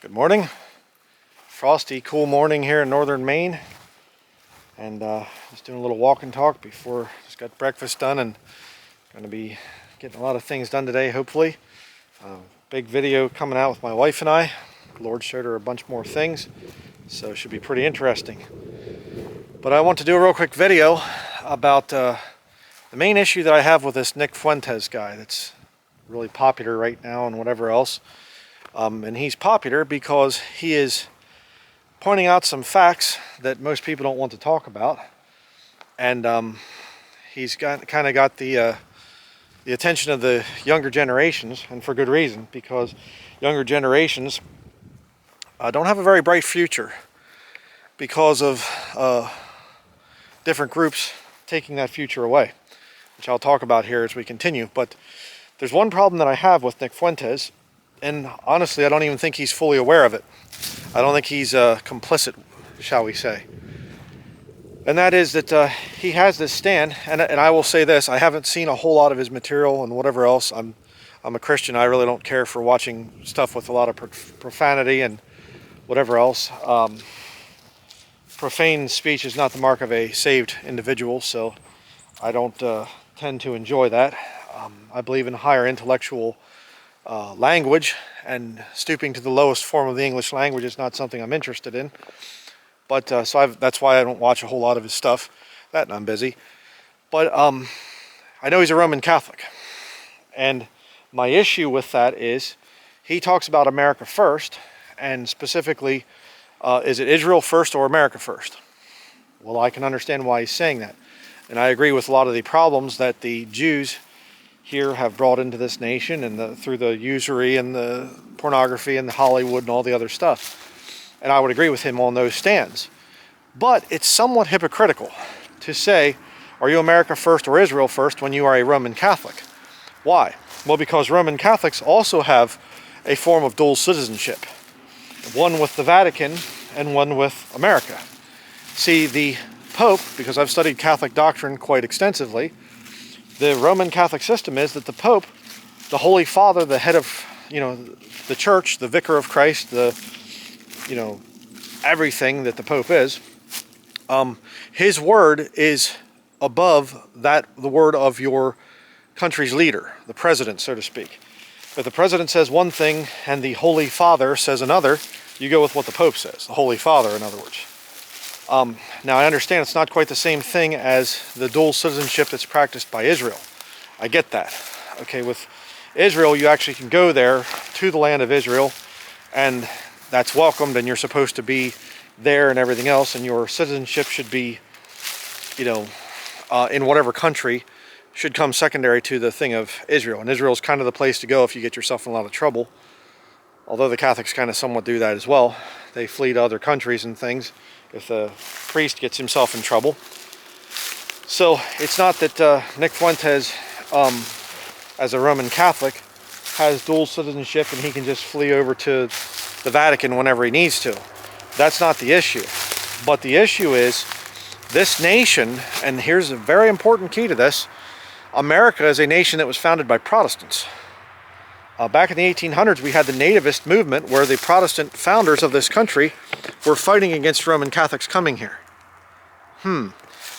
Good morning. Frosty, cool morning here in northern Maine. And just doing a little walk and talk before just got breakfast done and going to be getting a lot of things done today, hopefully. Big video coming out with my wife and I. The Lord showed her a bunch more things, so it should be pretty interesting. But I want to do a real quick video about the main issue that I have with this Fuentes guy that's really popular right now and whatever else. And he's popular because he is pointing out some facts that most people don't want to talk about, and he's kind of got the attention of the younger generations, and for good reason, because younger generations don't have a very bright future because of different groups taking that future away, which I'll talk about here as we continue. But there's one problem that I have with Fuentes. And honestly, I don't even think he's fully aware of it. I don't think he's complicit, shall we say. And that is that he has this stand, and I will say this, I haven't seen a whole lot of his material and whatever else. I'm a Christian. I really don't care for watching stuff with a lot of profanity and whatever else. Profane speech is not the mark of a saved individual, so I don't tend to enjoy that. I believe in higher intellectual language, and stooping to the lowest form of the English language is not something I'm interested in. But that's why I don't watch a whole lot of his stuff. That and I'm busy. But I know he's a Roman Catholic, and my issue with that is he talks about America first, and specifically, is it Israel first or America first? Well, I can understand why he's saying that, and I agree with a lot of the problems that the Jews here have brought into this nation, and through the usury and the pornography and the Hollywood and all the other stuff. And I would agree with him on those stands. But it's somewhat hypocritical to say, are you America first or Israel first when you are a Roman Catholic? Why? Well, because Roman Catholics also have a form of dual citizenship. One with the Vatican and one with America. See, the Pope, because I've studied Catholic doctrine quite extensively, the Roman Catholic system is that the Pope, the Holy Father, the head of, the church, the vicar of Christ, everything that the Pope is, his word is above the word of your country's leader, the president, so to speak. If the president says one thing and the Holy Father says another, you go with what the Pope says, the Holy Father, in other words. Now, I understand it's not quite the same thing as the dual citizenship that's practiced by Israel. I get that. Okay, with Israel, you actually can go there to the land of Israel, and that's welcomed, and you're supposed to be there and everything else, and your citizenship should be, in whatever country, should come secondary to the thing of Israel. And Israel is kind of the place to go if you get yourself in a lot of trouble. Although the Catholics kind of somewhat do that as well. They flee to other countries and things if the priest gets himself in trouble. So it's not that Fuentes, as a Roman Catholic, has dual citizenship and he can just flee over to the Vatican whenever he needs to. That's not the issue. But the issue is this nation, and here's a very important key to this, America is a nation that was founded by Protestants. Back in the 1800s, we had the nativist movement where the Protestant founders of this country were fighting against Roman Catholics coming here.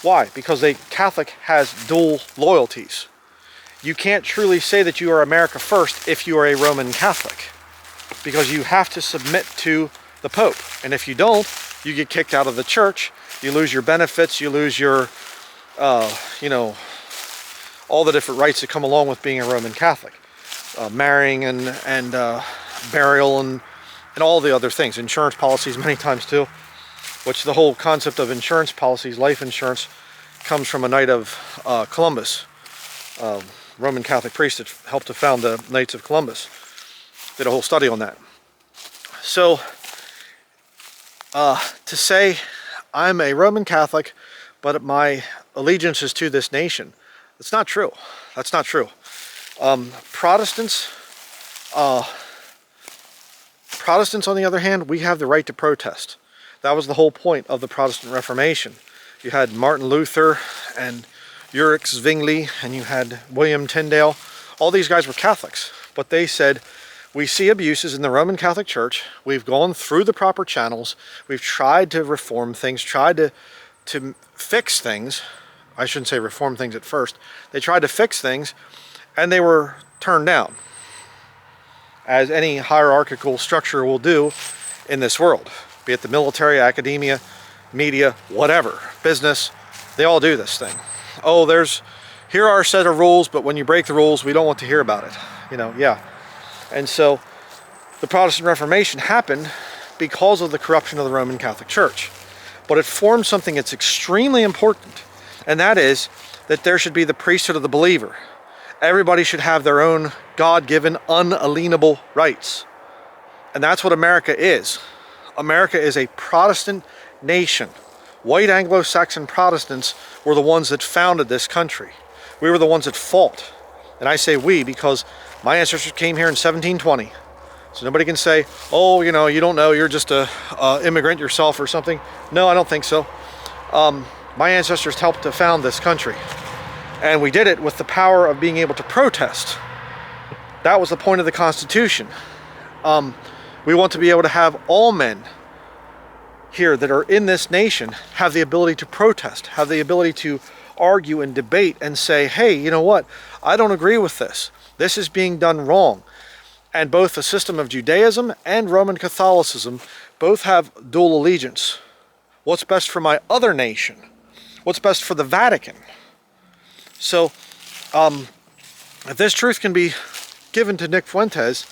Why? Because a Catholic has dual loyalties. You can't truly say that you are America first if you are a Roman Catholic, because you have to submit to the Pope. And if you don't, you get kicked out of the church, you lose your benefits, you lose your, all the different rights that come along with being a Roman Catholic. Marrying and burial and all the other things. Insurance policies many times too, which the whole concept of insurance policies, life insurance, comes from a knight of Columbus, Roman Catholic priest that helped to found the Knights of Columbus. Did a whole study on that. So to say I'm a Roman Catholic but my allegiance is to this nation, that's not true. That's not true. Protestants, on the other hand, we have the right to protest. That was the whole point of the Protestant Reformation. You had Martin Luther and Ulrich Zwingli, and you had William Tyndale. All these guys were Catholics, but they said, We see abuses in the Roman Catholic Church. We've gone through the proper channels. We've tried to reform things, tried to fix things. I shouldn't say reform things at first. They tried to fix things, and they were turned down, as any hierarchical structure will do in this world, be it the military, academia, media, whatever, business. They all do this thing. Oh, here are a set of rules, but when you break the rules, we don't want to hear about it. Yeah. And so the Protestant Reformation happened because of the corruption of the Roman Catholic Church. But it formed something that's extremely important, and that is that there should be the priesthood of the believer. Everybody should have their own God-given, unalienable rights. And that's what America is. America is a Protestant nation. White Anglo-Saxon Protestants were the ones that founded this country. We were the ones that fought. And I say we because my ancestors came here in 1720. So nobody can say, oh, you don't know, you're just a immigrant yourself or something. No, I don't think so. My ancestors helped to found this country. And we did it with the power of being able to protest. That was the point of the Constitution. We want to be able to have all men here that are in this nation have the ability to protest, have the ability to argue and debate and say, hey, you know what? I don't agree with this. This is being done wrong. And both the system of Judaism and Roman Catholicism both have dual allegiance. What's best for my other nation? What's best for the Vatican? So, if this truth can be given to Nick Fuentes,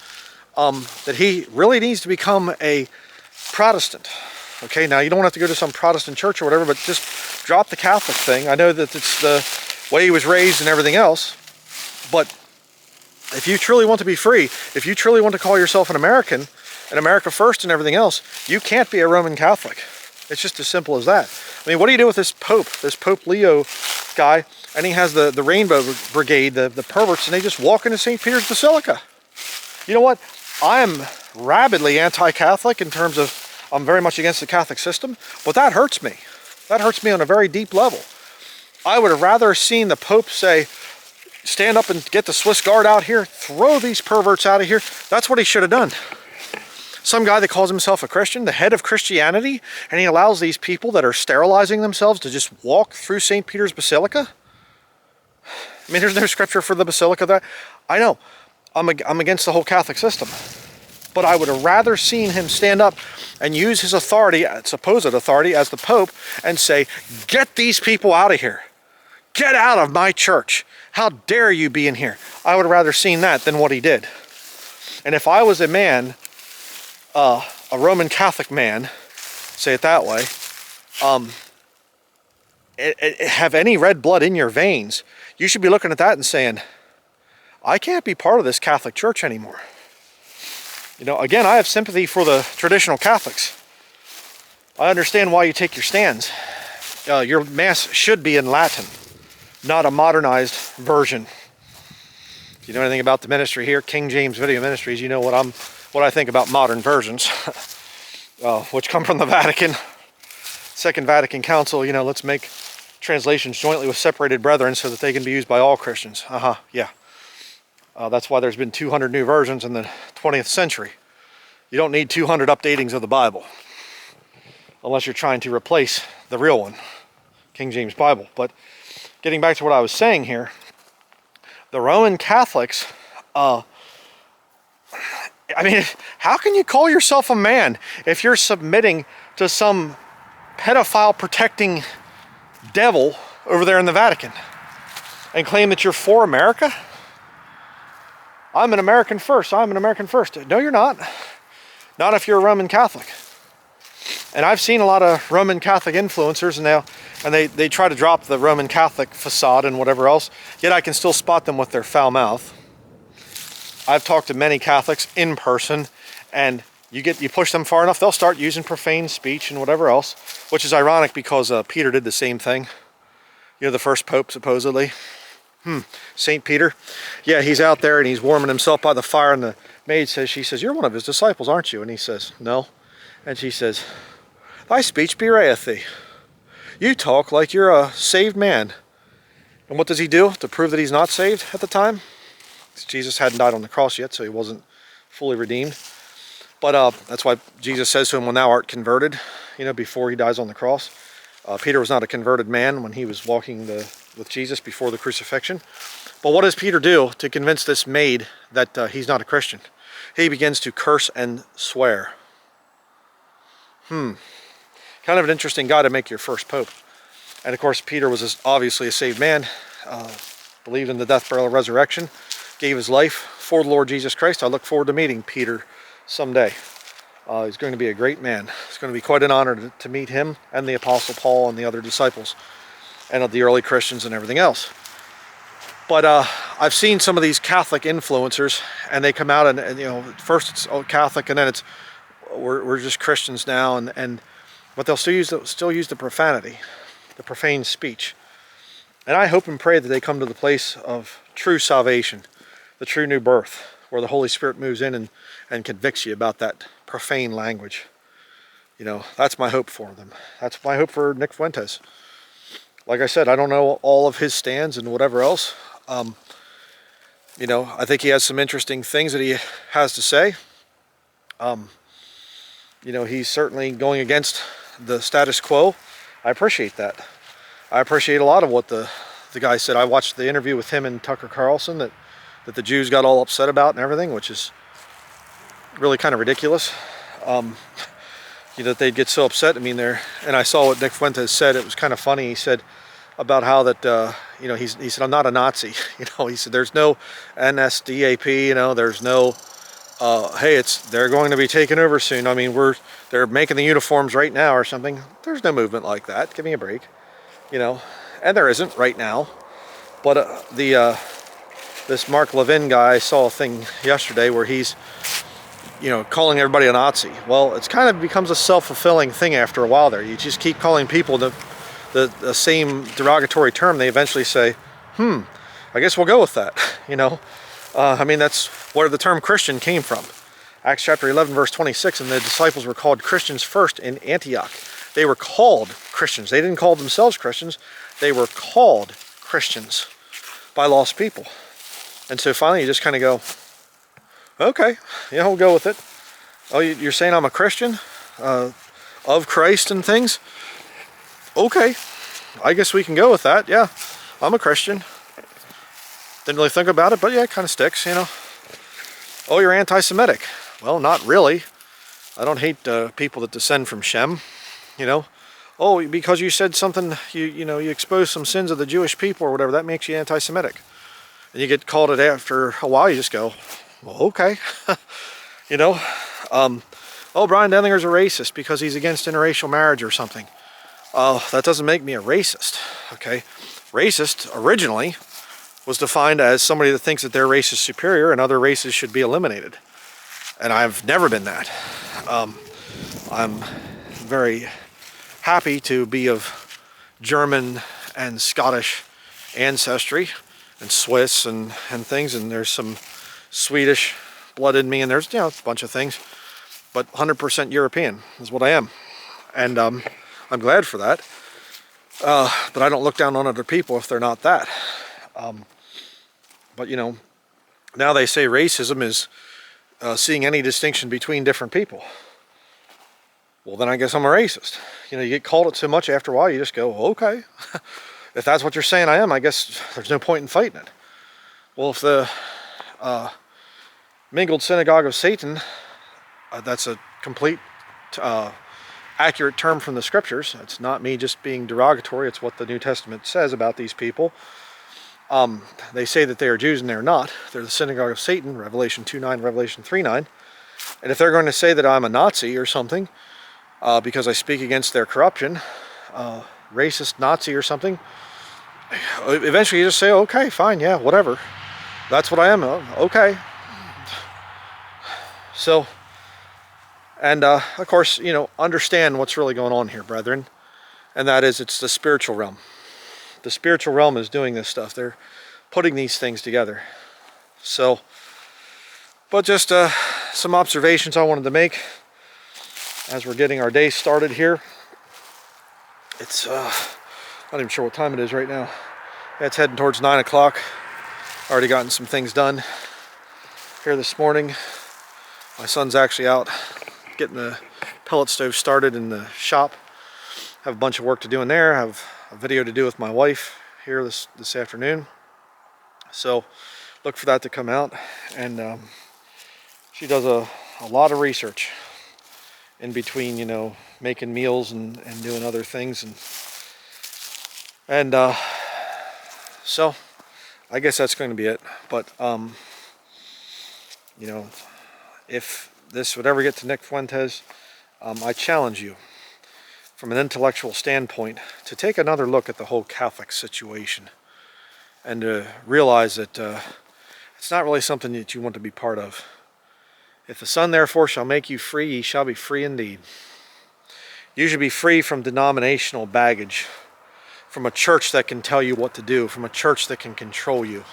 that he really needs to become a Protestant. Okay, now you don't have to go to some Protestant church or whatever, but just drop the Catholic thing. I know that it's the way he was raised and everything else, but if you truly want to be free, if you truly want to call yourself an American, and America first and everything else, you can't be a Roman Catholic. It's just as simple as that. I mean, what do you do with this Pope Leo guy, and he has the Rainbow Brigade, the perverts, and they just walk into St. Peter's Basilica? You know what? I am rabidly anti-Catholic in terms of I'm very much against the Catholic system, but that hurts me. That hurts me on a very deep level. I would have rather seen the Pope say, stand up and get the Swiss Guard out here, throw these perverts out of here. That's what he should have done. Some guy that calls himself a Christian, the head of Christianity, and he allows these people that are sterilizing themselves to just walk through St. Peter's Basilica? I mean, there's no scripture for the Basilica that I know. I'm against the whole Catholic system. But I would have rather seen him stand up and use his authority, supposed authority, as the Pope, and say, get these people out of here. Get out of my church. How dare you be in here? I would have rather seen that than what he did. And if I was a man, a Roman Catholic man, say it that way, have any red blood in your veins, you should be looking at that and saying, I can't be part of this Catholic Church anymore. Again, I have sympathy for the traditional Catholics. I understand why you take your stands. Your Mass should be in Latin, not a modernized version. If you know anything about the ministry here, King James Video Ministries, you know what I think about modern versions, which come from the Vatican, Second Vatican Council. Let's make translations jointly with separated brethren so that they can be used by all Christians. Yeah. That's why there's been 200 new versions in the 20th century. You don't need 200 updatings of the Bible, unless you're trying to replace the real one, King James Bible. But getting back to what I was saying here, the Roman Catholics, I mean, how can you call yourself a man if you're submitting to some pedophile protecting devil over there in the Vatican and claim that you're for America? I'm an American first. I'm an American first. No, you're not. Not if you're a Roman Catholic. And I've seen a lot of Roman Catholic influencers, and they try to drop the Roman Catholic facade and whatever else, yet I can still spot them with their foul mouth. I've talked to many Catholics in person, and you push them far enough, they'll start using profane speech and whatever else, which is ironic because Peter did the same thing. The first pope, supposedly. St. Peter. Yeah, he's out there and he's warming himself by the fire, and the maid she says, you're one of his disciples, aren't you? And he says, no. And she says, thy speech bewrayeth thee. You talk like you're a saved man. And what does he do to prove that he's not saved at the time? Jesus hadn't died on the cross yet, so he wasn't fully redeemed. But that's why Jesus says to him, well, now art converted, before he dies on the cross. Peter was not a converted man when he was walking with Jesus before the crucifixion. But what does Peter do to convince this maid that he's not a Christian? He begins to curse and swear. Kind of an interesting guy to make your first pope. And of course, Peter was obviously a saved man, believed in the death, burial, and resurrection, gave his life for the Lord Jesus Christ. I look forward to meeting Peter someday. He's going to be a great man. It's going to be quite an honor to meet him and the Apostle Paul and the other disciples and of the early Christians and everything else. But I've seen some of these Catholic influencers, and they come out and first it's Catholic, and then it's we're just Christians now, but they'll still use the profanity, the profane speech. And I hope and pray that they come to the place of true salvation, the true new birth, where the Holy Spirit moves in and convicts you about that profane language. That's my hope for them. That's my hope for Nick Fuentes. Like I said, I don't know all of his stands and whatever else. I think he has some interesting things that he has to say. He's certainly going against the status quo. I appreciate that. I appreciate a lot of what the guy said. I watched the interview with him and Tucker Carlson that the Jews got all upset about and everything, which is really kind of ridiculous. That they'd get so upset. And I saw what Nick Fuentes said. It was kind of funny. He said about how that, he said, I'm not a Nazi. He said, there's no NSDAP, there's no, hey, they're going to be taken over soon. They're making the uniforms right now or something. There's no movement like that. Give me a break, and there isn't right now. But this Mark Levin guy, I saw a thing yesterday where he's, calling everybody a Nazi. Well, it's kind of becomes a self-fulfilling thing after a while there. You just keep calling people the same derogatory term. They eventually say, I guess we'll go with that. That's where the term Christian came from. Acts chapter 11, verse 26, and the disciples were called Christians first in Antioch. They were called Christians. They didn't call themselves Christians. They were called Christians by lost people. And so finally you just kind of go, okay, we'll go with it. Oh, you're saying I'm a Christian of Christ and things? Okay, I guess we can go with that. Yeah, I'm a Christian. Didn't really think about it, but yeah, it kind of sticks, Oh, you're anti-Semitic. Well, not really. I don't hate people that descend from Shem, Oh, because you said something, you exposed some sins of the Jewish people or whatever, that makes you anti-Semitic. And you get called it after a while, you just go, well, okay. Oh, Brian Denlinger's a racist because he's against interracial marriage or something. Oh, that doesn't make me a racist, okay? Racist, originally, was defined as somebody that thinks that their race is superior and other races should be eliminated. And I've never been that. I'm very happy to be of German and Scottish ancestry and Swiss and things, and there's some Swedish blood in me, and there's a bunch of things, but 100% European is what I am, and I'm glad for that. But I don't look down on other people if they're not that. But now they say racism is seeing any distinction between different people. Well, then I guess I'm a racist. You get called it so much after a while, you just go, okay. If that's what you're saying I am, I guess there's no point in fighting it. Well, if the mingled synagogue of Satan, that's a complete accurate term from the scriptures. It's not me just being derogatory. It's what the New Testament says about these people. They say that they are Jews and they're not. They're the synagogue of Satan, Revelation 2:9, Revelation 3:9. And if they're going to say that I'm a Nazi or something, because I speak against their corruption, racist Nazi or something, eventually you just say, okay, fine, yeah, whatever. That's what I am, okay. So, and of course, understand what's really going on here, brethren. And that is, it's the spiritual realm. The spiritual realm is doing this stuff. They're putting these things together. So, but just some observations I wanted to make as we're getting our day started here. It's, not even sure what time it is right now. Yeah, it's heading towards 9 o'clock. Already gotten some things done here this morning. My son's actually out getting the pellet stove started in the shop. Have a bunch of work to do in there. I have a video to do with my wife here this afternoon. So look for that to come out. And she does a lot of research in between, you know, making meals and doing other things. And so I guess that's going to be it. But, you know, if this would ever get to Nick Fuentes, I challenge you from an intellectual standpoint to take another look at the whole Catholic situation and to realize that it's not really something that you want to be part of. If the Son therefore shall make you free, ye shall be free indeed. You should be free from denominational baggage, from a church that can tell you what to do, from a church that can control you,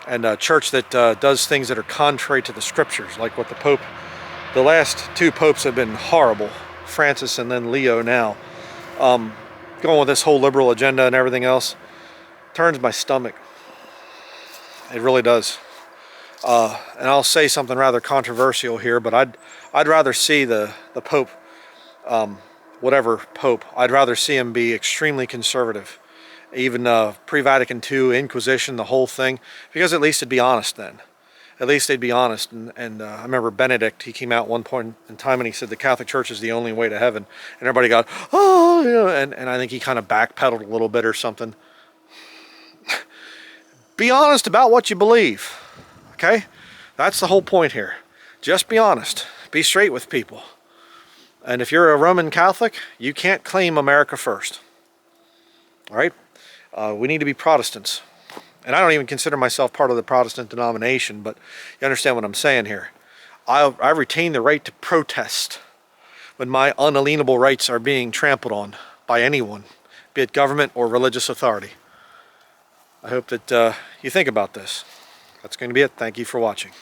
and a church that does things that are contrary to the scriptures, like what the last two popes have been horrible, Francis and then Leo now. Going with this whole liberal agenda and everything else turns my stomach. It really does. And I'll say something rather controversial here, but I'd rather see the Pope, whatever Pope, I'd rather see him be extremely conservative. Even pre-Vatican II, Inquisition, the whole thing, because at least it'd be honest then. At least they'd be honest. And I remember Benedict, he came out one point in time and he said the Catholic Church is the only way to heaven. And everybody got, oh, you know, and I think he kind of backpedaled a little bit or something. Be honest about what you believe, okay? That's the whole point here. Just be honest. Be straight with people. And if you're a Roman Catholic, you can't claim America first. All right? We need to be Protestants. And I don't even consider myself part of the Protestant denomination, but you understand what I'm saying here. I retain the right to protest when my unalienable rights are being trampled on by anyone, be it government or religious authority. I hope that you think about this. That's going to be it. Thank you for watching.